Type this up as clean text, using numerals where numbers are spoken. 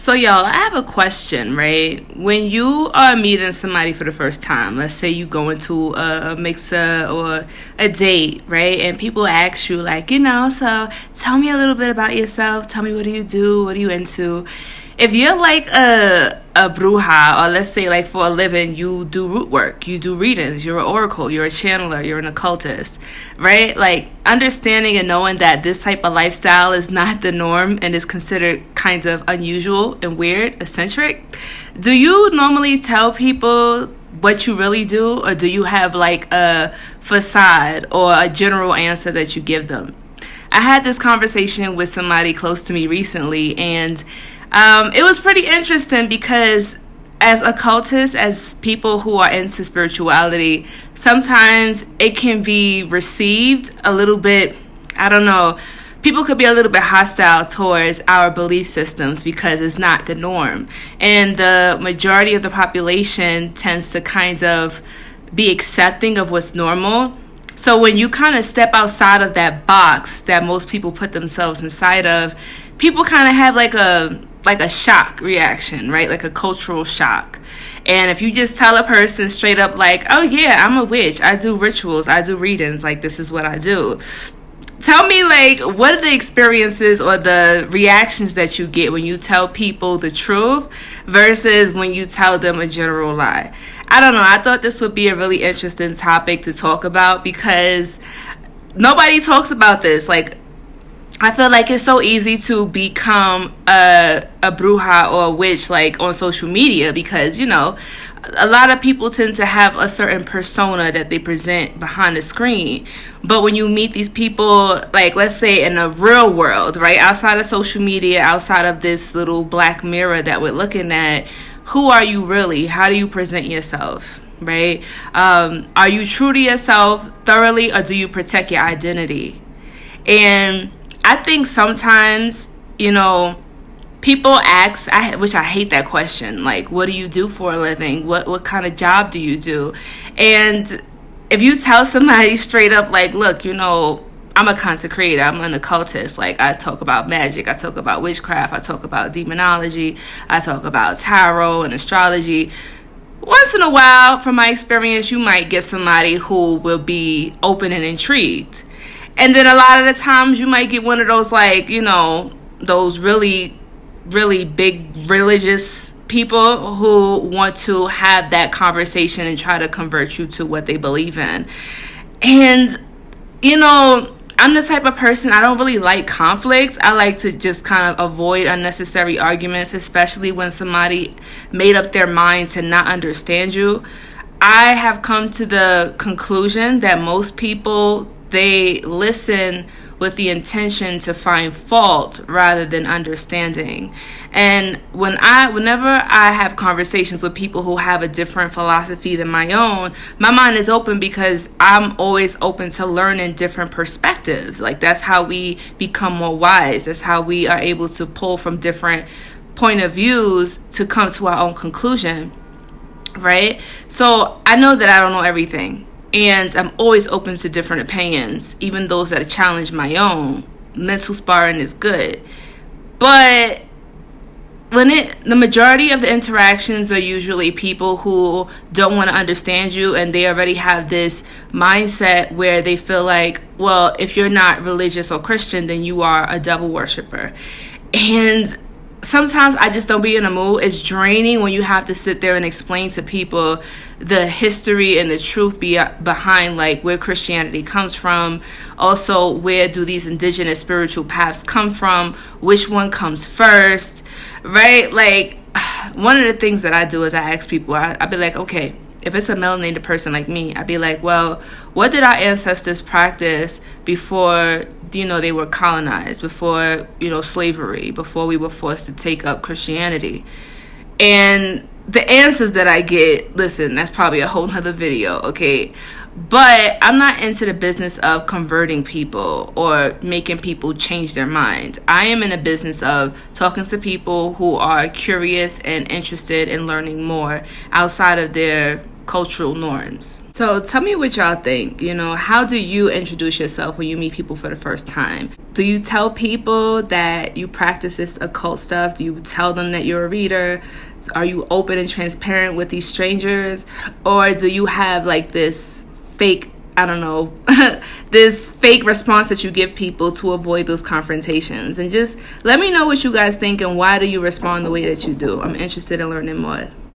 So, y'all, I have a question, right? When you are meeting somebody for the first time, let's say you go into a mixer or a date, right? And people ask you, like, so tell me a little bit about yourself. Tell me, what do you do? What are you into? If you're like a bruja, or let's say like for a living, you do root work, you do readings, you're an oracle, you're a channeler, you're an occultist, right? Like understanding and knowing that this type of lifestyle is not the norm and is considered kind of unusual and weird, eccentric. Do you normally tell people what you really do, or do you have like a facade or a general answer that you give them? I had this conversation with somebody close to me recently, and it was pretty interesting because as occultists, as people who are into spirituality, sometimes it can be received a little bit, I don't know, people could be a little bit hostile towards our belief systems because it's not the norm. And the majority of the population tends to kind of be accepting of what's normal. So when you kind of step outside of that box that most people put themselves inside of, people kind of have like a shock reaction, right? Like a cultural shock. And if you just tell a person straight up like, oh yeah, I'm a witch, I do rituals, I do readings, like this is what I do. Tell me, like, what are the experiences or the reactions that you get when you tell people the truth versus when you tell them a general lie? I don't know. I thought this would be a really interesting topic to talk about because nobody talks about this. Like, I feel like it's so easy to become a bruja or a witch, like, on social media because, a lot of people tend to have a certain persona that they present behind the screen. But when you meet these people, like, let's say in the real world, right, outside of social media, outside of this little black mirror that we're looking at, who are you really? How do you present yourself, right? Are you true to yourself thoroughly, or do you protect your identity? And I think sometimes, people ask, which I hate that question, like, what do you do for a living? What kind of job do you do? And if you tell somebody straight up, like, look, I'm a consecrator, I'm an occultist, like, I talk about magic, I talk about witchcraft, I talk about demonology, I talk about tarot and astrology. Once in a while, from my experience, you might get somebody who will be open and intrigued. And then a lot of the times you might get one of those, like, those really, really big religious people who want to have that conversation and try to convert you to what they believe in. And, I'm the type of person, I don't really like conflict. I like to just kind of avoid unnecessary arguments, especially when somebody made up their mind to not understand you. I have come to the conclusion that most people, they listen with the intention to find fault rather than understanding. And whenever I have conversations with people who have a different philosophy than my own, my mind is open because I'm always open to learning different perspectives. Like, that's how we become more wise. That's how we are able to pull from different point of views to come to our own conclusion, right? So I know that I don't know everything. And I'm always open to different opinions, even those that challenge my own. Mental sparring is good. But the majority of the interactions are usually people who don't want to understand you, and they already have this mindset where they feel like, well, if you're not religious or Christian, then you are a devil worshiper. And sometimes I just don't be in a mood. It's draining when you have to sit there and explain to people the history and the truth behind, like, where Christianity comes from. Also, where do these indigenous spiritual paths come from? Which one comes first, right? Like, one of the things that I do is I ask people, I'd be like, okay, if it's a melanated person like me, I'd be like, well, what did our ancestors practice before, they were colonized, before, slavery, before we were forced to take up Christianity? And the answers that I get, listen, that's probably a whole nother video, okay? But I'm not into the business of converting people or making people change their mind. I am in the business of talking to people who are curious and interested in learning more outside of their cultural norms. So tell me what y'all think. How do you introduce yourself when you meet people for the first time? Do you tell people that you practice this occult stuff? Do you tell them that you're a reader? Are you open and transparent with these strangers? Or do you have like this fake, I don't know, this fake response that you give people to avoid those confrontations? And just let me know what you guys think, and why do you respond the way that you do? I'm interested in learning more.